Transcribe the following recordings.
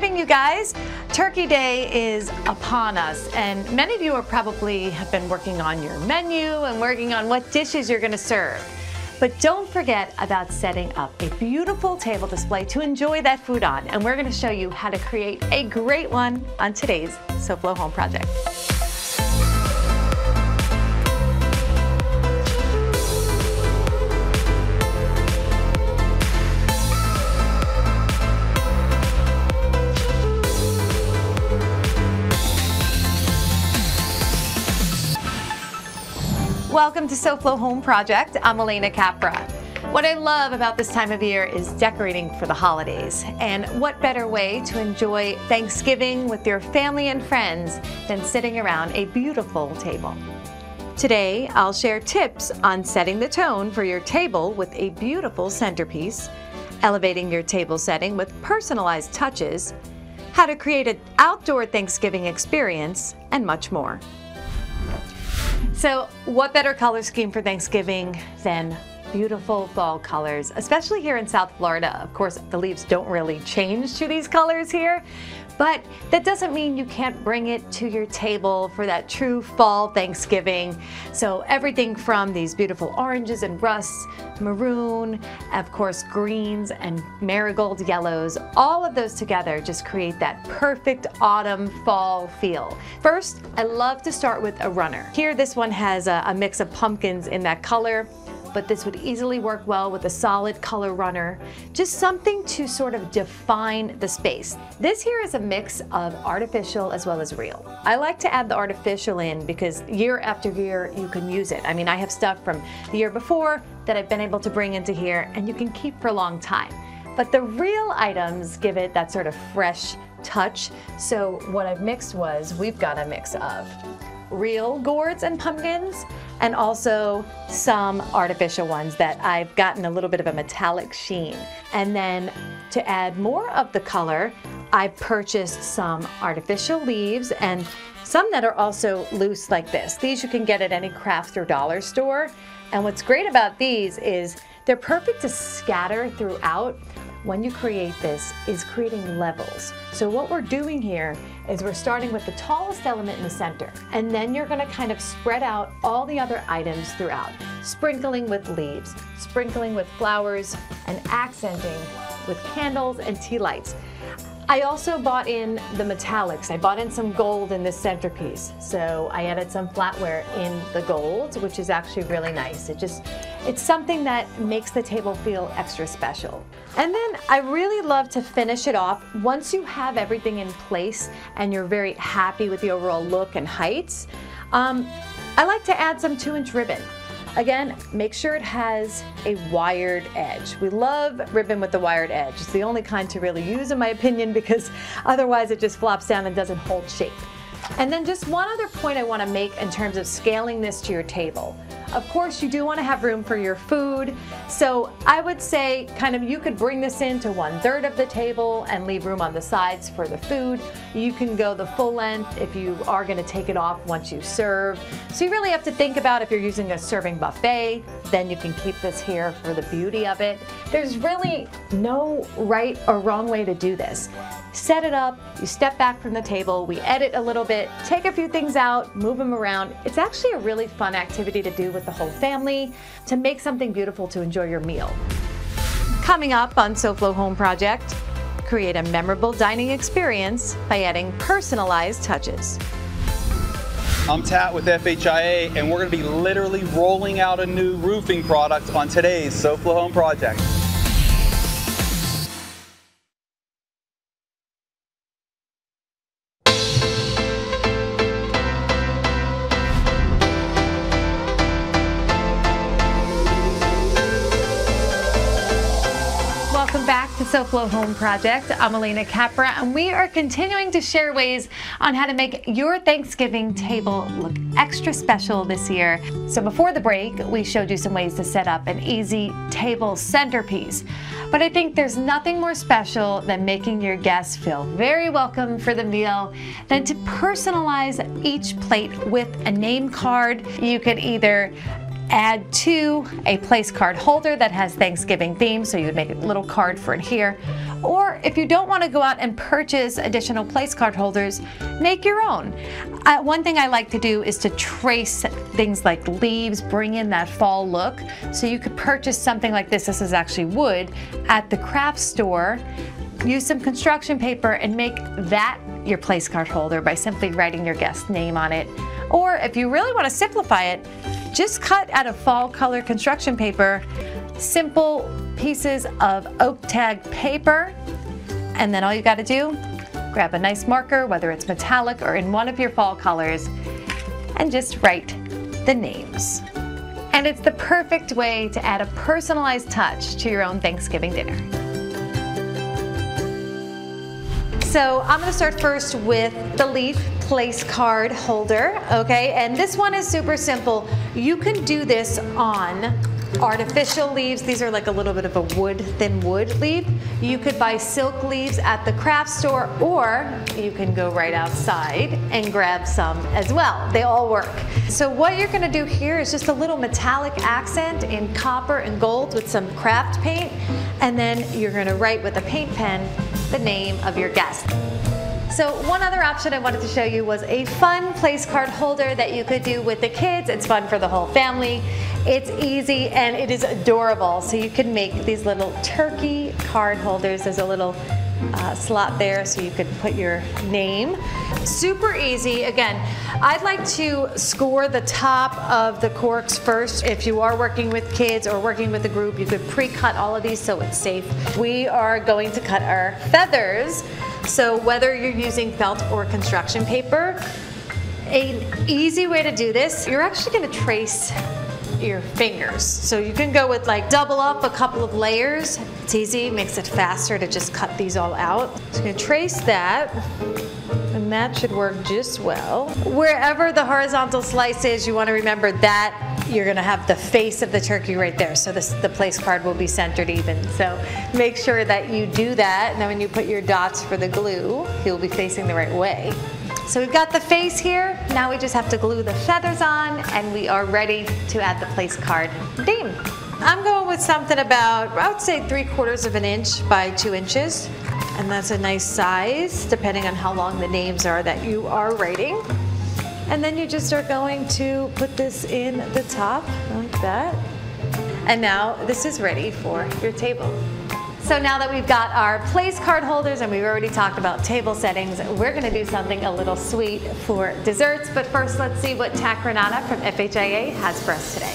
Thanksgiving, you guys. Turkey Day is upon us, and many of you are probably have been working on your menu and working on what dishes you're going to serve. But don't forget about setting up a beautiful table display to enjoy that food on, and we're going to show you how to create a great one on today's SoFlo Home Project. Welcome to SoFlo Home Project. I'm Alena Capra. What I love about this time of year is decorating for the holidays. And what better way to enjoy Thanksgiving with your family and friends than sitting around a beautiful table. Today, I'll share tips on setting the tone for your table with a beautiful centerpiece, elevating your table setting with personalized touches, how to create an outdoor Thanksgiving experience, and much more. So what better color scheme for Thanksgiving than beautiful fall colors, especially here in South Florida. Of course, the leaves don't really change to these colors here, but that doesn't mean you can't bring it to your table for that true fall Thanksgiving. So everything from these beautiful oranges and rusts, maroon, of course greens and marigold yellows, all of those together just create that perfect autumn fall feel. First, I love to start with a runner. Here this one has a mix of pumpkins in that color, but this would easily work well with a solid color runner. Just something to sort of define the space. This here is a mix of artificial as well as real. I like to add the artificial in because year after year you can use it. I mean, I have stuff from the year before that I've been able to bring into here and you can keep for a long time. But the real items give it that sort of fresh touch. So what I've mixed was, we've got a mix of real gourds and pumpkins, and also some artificial ones that I've gotten a little bit of a metallic sheen. And then to add more of the color, I purchased some artificial leaves and some that are also loose like this. These you can get at any craft or dollar store. And what's great about these is they're perfect to scatter throughout. When you create this is creating levels. So what we're doing here is we're starting with the tallest element in the center, and then you're going to kind of spread out all the other items throughout, sprinkling with leaves, sprinkling with flowers, and accenting with candles and tea lights. I also bought in the metallics. I bought in some gold in this centerpiece. So I added some flatware in the gold, which is actually really nice. It's something that makes the table feel extra special. And then I really love to finish it off once you have everything in place and you're very happy with the overall look and heights. I like to add some 2-inch ribbon. Again, make sure it has a wired edge. We love ribbon with the wired edge. It's the only kind to really use in my opinion because otherwise it just flops down and doesn't hold shape. And then just one other point I want to make in terms of scaling this to your table. Of course, you do want to have room for your food. So I would say kind of you could bring this into 1/3 of the table and leave room on the sides for the food. You can go the full length if you are going to take it off once you serve. So you really have to think about if you're using a serving buffet, then you can keep this here for the beauty of it. There's really no right or wrong way to do this. Set it up, you step back from the table, we edit a little bit, take a few things out, move them around. It's actually a really fun activity to do with the whole family to make something beautiful to enjoy your meal. Coming up on SoFlo Home Project, create a memorable dining experience by adding personalized touches. I'm Tat with FHIA, and we're going to be literally rolling out a new roofing product on today's SoFlo Home Project. Welcome back to SoFlo Home Project. I'm Alena Capra, and we are continuing to share ways on how to make your Thanksgiving table look extra special this year. So before the break, we showed you some ways to set up an easy table centerpiece. But I think there's nothing more special than making your guests feel very welcome for the meal than to personalize each plate with a name card. You could either add to a place card holder that has Thanksgiving theme, so you would make a little card for it here. Or if you don't want to go out and purchase additional place card holders, make your own. One thing I like to do is to trace things like leaves, bring in that fall look. So you could purchase something like this is actually wood, at the craft store, use some construction paper and make that your place card holder by simply writing your guest name on it. Or if you really want to simplify it, just cut out of fall color construction paper simple pieces of oak tag paper, and then all you got to do, grab a nice marker, whether it's metallic or in one of your fall colors, and just write the names. And it's the perfect way to add a personalized touch to your own Thanksgiving dinner. So I'm going to start first with the leaf place card holder, okay? And this one is super simple. You can do this on artificial leaves. These are like a little bit of a wood, thin wood leaf. You could buy silk leaves at the craft store, or you can go right outside and grab some as well. They all work. So what you're going to do here is just a little metallic accent in copper and gold with some craft paint, and then you're going to write with a paint pen the name of your guest. So one other option I wanted to show you was a fun place card holder that you could do with the kids. It's fun for the whole family. It's easy and it is adorable. So you can make these little turkey card holders. There's a little slot there so you could put your name. Super easy. Again, I'd like to score the top of the corks first. If you are working with kids or working with a group, you could pre-cut all of these so it's safe. We are going to cut our feathers. So whether you're using felt or construction paper, an easy way to do this, you're actually going to trace your fingers. So you can go with like double up a couple of layers. It's easy, makes it faster to just cut these all out. So you're going to trace that, and that should work just well. Wherever the horizontal slice is, you want to remember that you're going to have the face of the turkey right there. So the place card will be centered even. So make sure that you do that. And then when you put your dots for the glue, he'll be facing the right way. So we've got the face here. Now we just have to glue the feathers on, and we are ready to add the place card name. I'm going with something about, I would say 3/4 of an inch by 2 inches. And that's a nice size, depending on how long the names are that you are writing. And then you just are going to put this in the top like that. And now this is ready for your table. So now that we've got our place card holders and we've already talked about table settings, we're going to do something a little sweet for desserts. But first, let's see what Tac Renata from FHIA has for us today.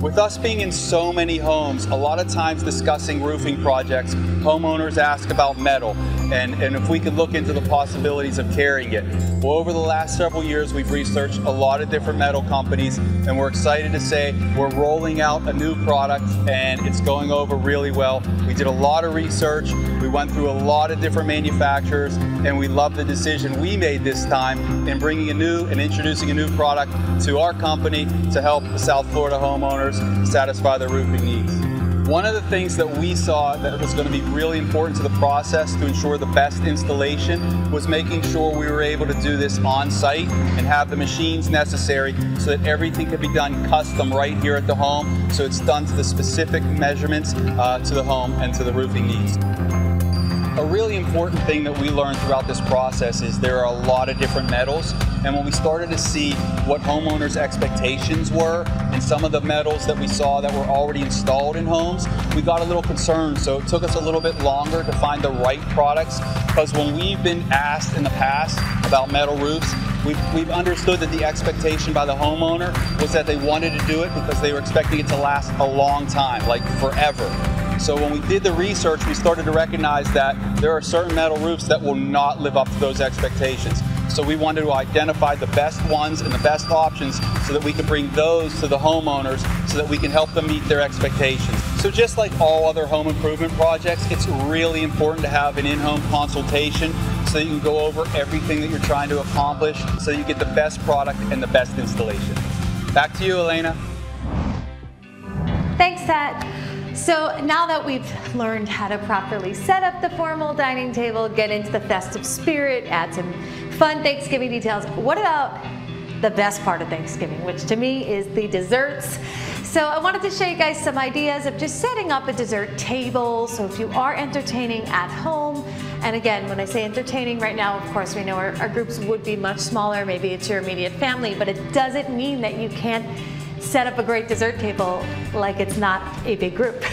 With us being in so many homes, a lot of times discussing roofing projects, homeowners ask about metal and if we could look into the possibilities of carrying it. Well, over the last several years, we've researched a lot of different metal companies, and we're excited to say we're rolling out a new product and it's going over really well. We did a lot of research, we went through a lot of different manufacturers, and we love the decision we made this time in bringing a new and introducing a new product to our company to help the South Florida homeowners satisfy their roofing needs. One of the things that we saw that was going to be really important to the process to ensure the best installation was making sure we were able to do this on site and have the machines necessary so that everything could be done custom right here at the home, so it's done to the specific measurements to the home and to the roofing needs. A really important thing that we learned throughout this process is there are a lot of different metals, and when we started to see what homeowners' expectations were and some of the metals that we saw that were already installed in homes, we got a little concerned. So it took us a little bit longer to find the right products, because when we've been asked in the past about metal roofs, we've understood that the expectation by the homeowner was that they wanted to do it because they were expecting it to last a long time, like forever. So when we did the research, we started to recognize that there are certain metal roofs that will not live up to those expectations. So we wanted to identify the best ones and the best options so that we can bring those to the homeowners so that we can help them meet their expectations. So just like all other home improvement projects, it's really important to have an in-home consultation so that you can go over everything that you're trying to accomplish so that you get the best product and the best installation. Back to you, Alena. Thanks, Tat. So now that we've learned how to properly set up the formal dining table, get into the festive spirit, add some fun Thanksgiving details. What about the best part of Thanksgiving, which to me is the desserts? So I wanted to show you guys some ideas of just setting up a dessert table. So if you are entertaining at home, and again, when I say entertaining right now, of course, we know our groups would be much smaller. Maybe it's your immediate family, but it doesn't mean that you can't set up a great dessert table like it's not a big group.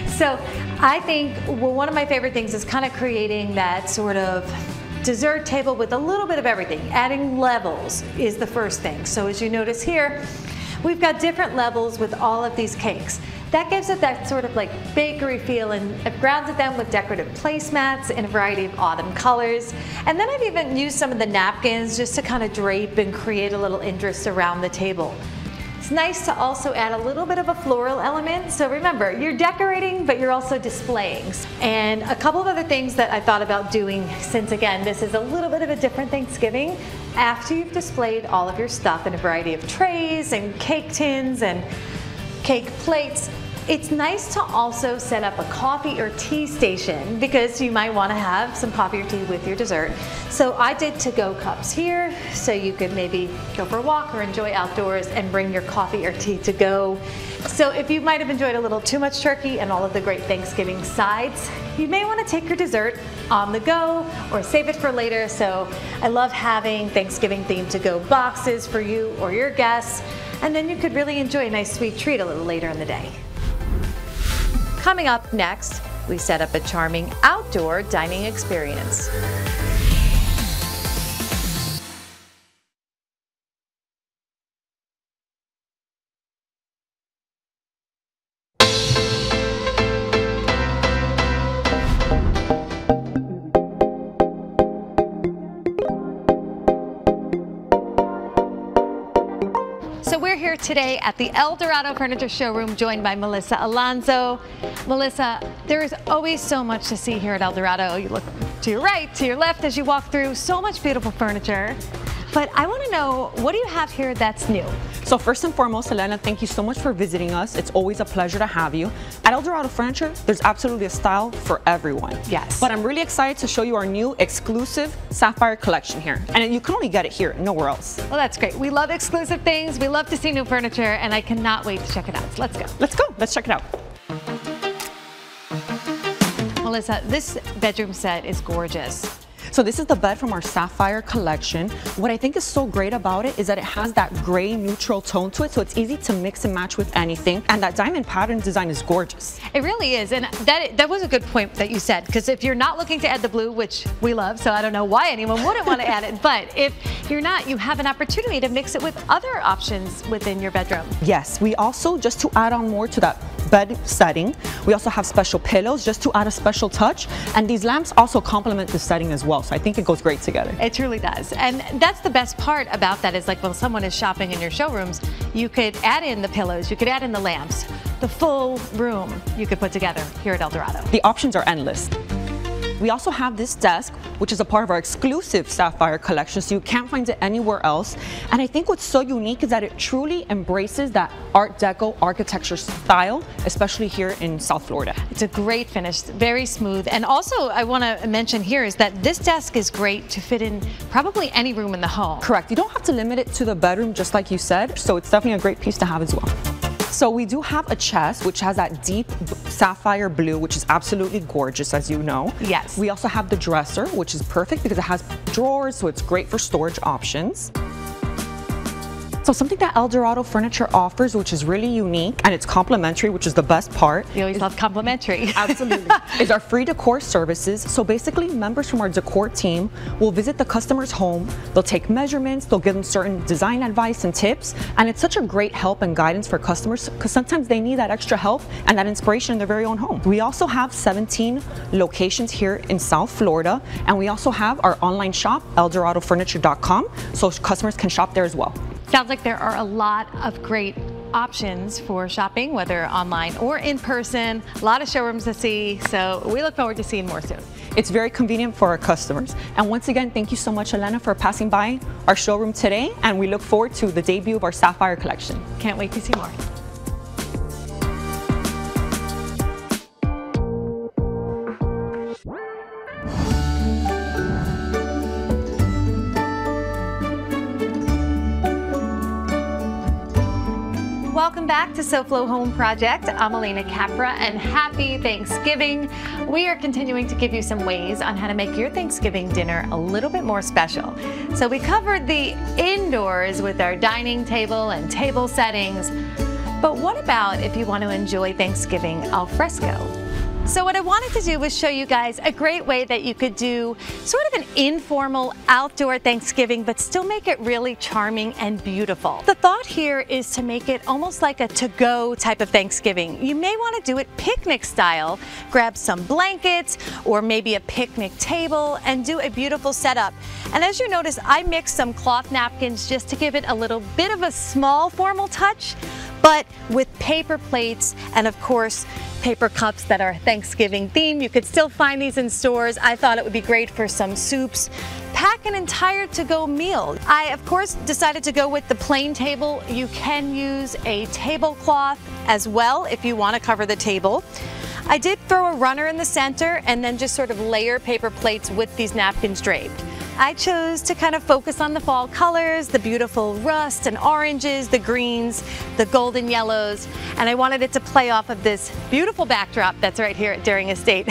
So I think one of my favorite things is kind of creating that sort of dessert table with a little bit of everything. Adding levels is the first thing. So as you notice here, we've got different levels with all of these cakes. That gives it that sort of like bakery feel, and I've grounded them with decorative placemats in a variety of autumn colors. And then I've even used some of the napkins just to kind of drape and create a little interest around the table. It's nice to also add a little bit of a floral element. So remember, you're decorating, but you're also displaying. And a couple of other things that I thought about doing, since again, this is a little bit of a different Thanksgiving, after you've displayed all of your stuff in a variety of trays and cake tins and cake plates, it's nice to also set up a coffee or tea station, because you might want to have some coffee or tea with your dessert. So I did to-go cups here, so you could maybe go for a walk or enjoy outdoors and bring your coffee or tea to go. So if you might have enjoyed a little too much turkey and all of the great Thanksgiving sides, you may want to take your dessert on the go or save it for later. So I love having Thanksgiving themed to-go boxes for you or your guests, and then you could really enjoy a nice sweet treat a little later in the day. Coming up next, we set up a charming outdoor dining experience. So we're here today at the Dorado Furniture showroom, joined by Melissa Alonso. Melissa, there is always so much to see here at Dorado. You look to your right, to your left as you walk through, so much beautiful furniture. But I want to know, what do you have here that's new? So first and foremost, Alena, thank you so much for visiting us. It's always a pleasure to have you. At Dorado Furniture, there's absolutely a style for everyone. Yes. But I'm really excited to show you our new exclusive Sapphire collection here. And you can only get it here, nowhere else. Well, that's great. We love exclusive things. We love to see new furniture, and I cannot wait to check it out. So let's go. Let's go. Let's check it out. Melissa, this bedroom set is gorgeous. So this is the bed from our Sapphire collection. What I think is so great about it is that it has that gray neutral tone to it, so it's easy to mix and match with anything. And that diamond pattern design is gorgeous. It really is, and that was a good point that you said, because if you're not looking to add the blue, which we love, so I don't know why anyone wouldn't want to add it, but if you're not, you have an opportunity to mix it with other options within your bedroom. Yes, we also, just to add on more to that bed setting, we also have special pillows just to add a special touch, and these lamps also complement the setting as well, so I think it goes great together. It truly does, and that's the best part about that, is like when someone is shopping in your showrooms, you could add in the pillows, you could add in the lamps, the full room you could put together here at Dorado. The options are endless. We also have this desk, which is a part of our exclusive Sapphire collection, so you can't find it anywhere else. And I think what's so unique is that it truly embraces that Art Deco architecture style, especially here in South Florida. It's a great finish, very smooth. And also, I want to mention here is that this desk is great to fit in probably any room in the home. Correct. You don't have to limit it to the bedroom, just like you said, so it's definitely a great piece to have as well. So we do have a chest, which has that deep sapphire blue, which is absolutely gorgeous, as you know. Yes. We also have the dresser, which is perfect because it has drawers, so it's great for storage options. So something that Dorado Furniture offers, which is really unique, and it's complimentary, which is the best part. We always love complimentary. Absolutely. Is our free decor services. So basically, members from our decor team will visit the customer's home, they'll take measurements, they'll give them certain design advice and tips, and it's such a great help and guidance for customers, because sometimes they need that extra help and that inspiration in their very own home. We also have 17 locations here in South Florida, and we also have our online shop, eldorado.furniture.com, so customers can shop there as well. Sounds like there are a lot of great options for shopping, whether online or in person. A lot of showrooms to see, so we look forward to seeing more soon. It's very convenient for our customers. And once again, thank you so much, Alena, for passing by our showroom today, and we look forward to the debut of our Sapphire collection. Can't wait to see more. Welcome back to SoFlo Home Project. I'm Alena Capra and happy Thanksgiving. We are continuing to give you some ways on how to make your Thanksgiving dinner a little bit more special. So we covered the indoors with our dining table and table settings, but what about if you want to enjoy Thanksgiving al fresco? So what I wanted to do was show you guys a great way that you could do sort of an informal outdoor Thanksgiving, but still make it really charming and beautiful. The thought here is to make it almost like a to-go type of Thanksgiving. You may want to do it picnic style. Grab some blankets or maybe a picnic table and do a beautiful setup. And as you notice, I mixed some cloth napkins just to give it a little bit of a small formal touch, but with paper plates and of course paper cups that are Thanksgiving themed. You could still find these in stores. I thought it would be great for some soups. Pack an entire to-go meal. I of course decided to go with the plain table. You can use a tablecloth as well if you want to cover the table. I did throw a runner in the center and then just sort of layer paper plates with these napkins draped. I chose to kind of focus on the fall colors, the beautiful rust and oranges, the greens, the golden yellows, and I wanted it to play off of this beautiful backdrop that's right here at Daring Estate.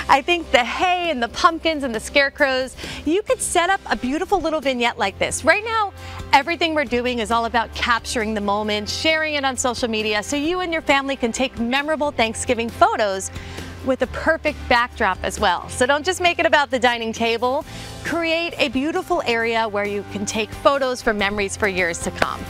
I think the hay and the pumpkins and the scarecrows, you could set up a beautiful little vignette like this. Right now, everything we're doing is all about capturing the moment, sharing it on social media so you and your family can take memorable Thanksgiving photos with a perfect backdrop as well. So don't just make it about the dining table. Create a beautiful area where you can take photos for memories for years to come.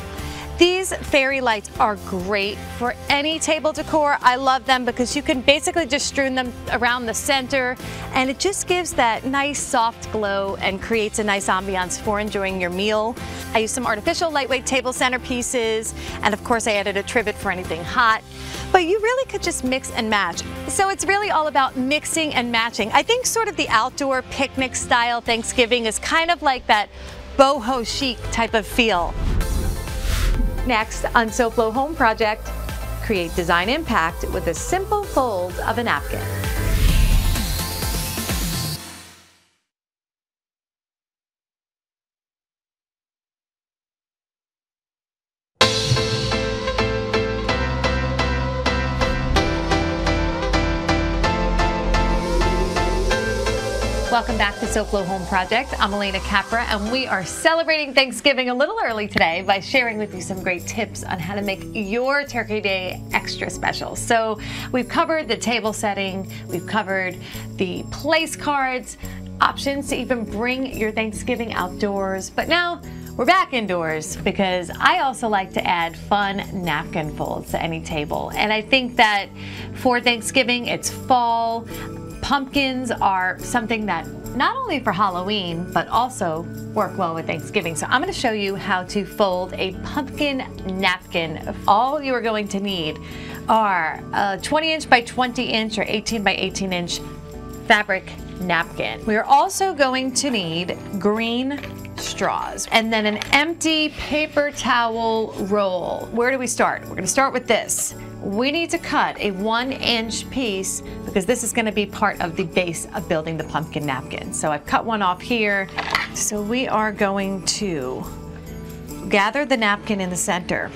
These fairy lights are great for any table decor. I love them because you can basically just strew them around the center and it just gives that nice soft glow and creates a nice ambiance for enjoying your meal. I used some artificial lightweight table centerpieces and of course I added a trivet for anything hot. But you really could just mix and match. So it's really all about mixing and matching. I think sort of the outdoor picnic style Thanksgiving is kind of like that boho chic type of feel. Next on SoFlo Home Project, create design impact with a simple fold of a napkin. Welcome back to SoFlo Home Project. I'm Alena Capra and we are celebrating Thanksgiving a little early today by sharing with you some great tips on how to make your Turkey Day extra special. So we've covered the table setting, we've covered the place cards, options to even bring your Thanksgiving outdoors, but now we're back indoors because I also like to add fun napkin folds to any table. And I think that for Thanksgiving, it's fall. Pumpkins are something that not only for Halloween, but also work well with Thanksgiving. So I'm going to show you how to fold a pumpkin napkin. All you are going to need are a 20-inch by 20-inch or 18 by 18-inch fabric napkin. We are also going to need green straws and then an empty paper towel roll. Where do we start? We're going to start with this. We need to cut a 1-inch piece because this is going to be part of the base of building the pumpkin napkin. So I've cut one off here. So we are going to gather the napkin in the center,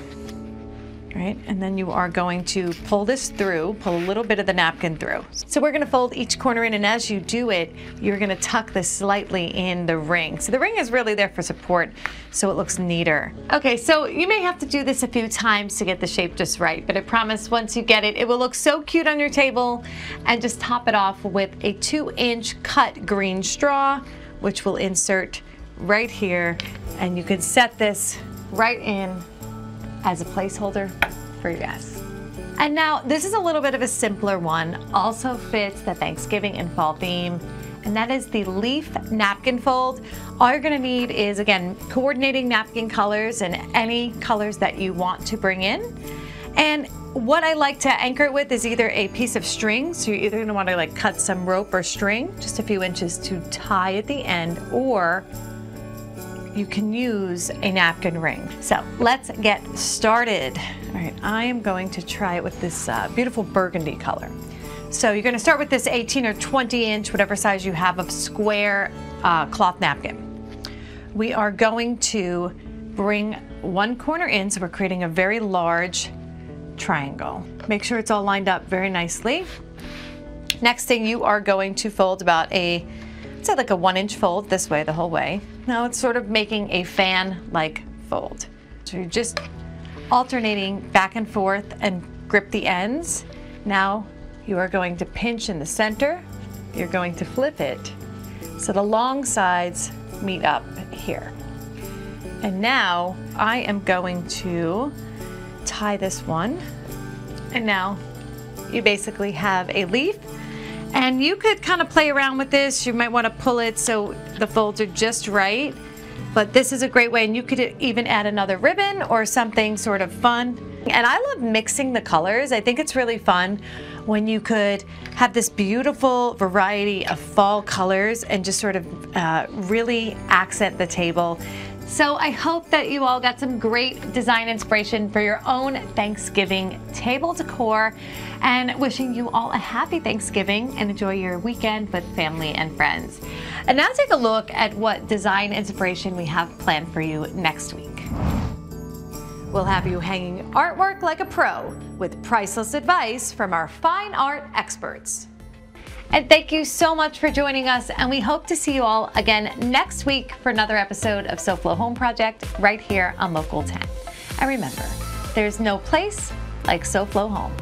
right? And then you are going to pull this through, pull a little bit of the napkin through. So we're going to fold each corner in, and as you do it, you're going to tuck this slightly in the ring. So the ring is really there for support, so it looks neater. Okay, so you may have to do this a few times to get the shape just right, but I promise once you get it, it will look so cute on your table. And just top it off with a 2-inch cut green straw, which we'll insert right here, and you can set this right in as a placeholder for your guests. And now this is a little bit of a simpler one, also fits the Thanksgiving and fall theme, and that is the leaf napkin fold. All you're gonna need is, again, coordinating napkin colors and any colors that you want to bring in. And what I like to anchor it with is either a piece of string, so you're either gonna wanna like cut some rope or string, just a few inches to tie at the end, or you can use a napkin ring. So let's get started. All right, I am going to try it with this beautiful burgundy color. So you're gonna start with this 18 or 20 inch, whatever size you have, of square cloth napkin. We are going to bring one corner in, so we're creating a very large triangle. Make sure it's all lined up very nicely. Next thing, you are going to fold about a, say like a 1-inch fold this way the whole way. Now it's sort of making a fan-like fold. So you're just alternating back and forth and grip the ends. Now you are going to pinch in the center. You're going to flip it so the long sides meet up here. And now I am going to tie this one. And now you basically have a leaf. And you could kind of play around with this. You might want to pull it so the folds are just right. But this is a great way, and you could even add another ribbon or something sort of fun. And I love mixing the colors. I think it's really fun when you could have this beautiful variety of fall colors and just sort of really accent the table. So I hope that you all got some great design inspiration for your own Thanksgiving table decor, and wishing you all a happy Thanksgiving and enjoy your weekend with family and friends. And now take a look at what design inspiration we have planned for you next week. We'll have you hanging artwork like a pro with priceless advice from our fine art experts. And thank you so much for joining us, and we hope to see you all again next week for another episode of SoFlo Home Project right here on Local 10. And remember, there's no place like SoFlo Home.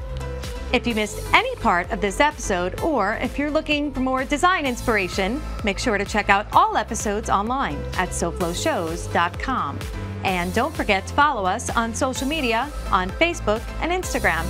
If you missed any part of this episode, or if you're looking for more design inspiration, make sure to check out all episodes online at SoFloShows.com. And don't forget to follow us on social media on Facebook and Instagram.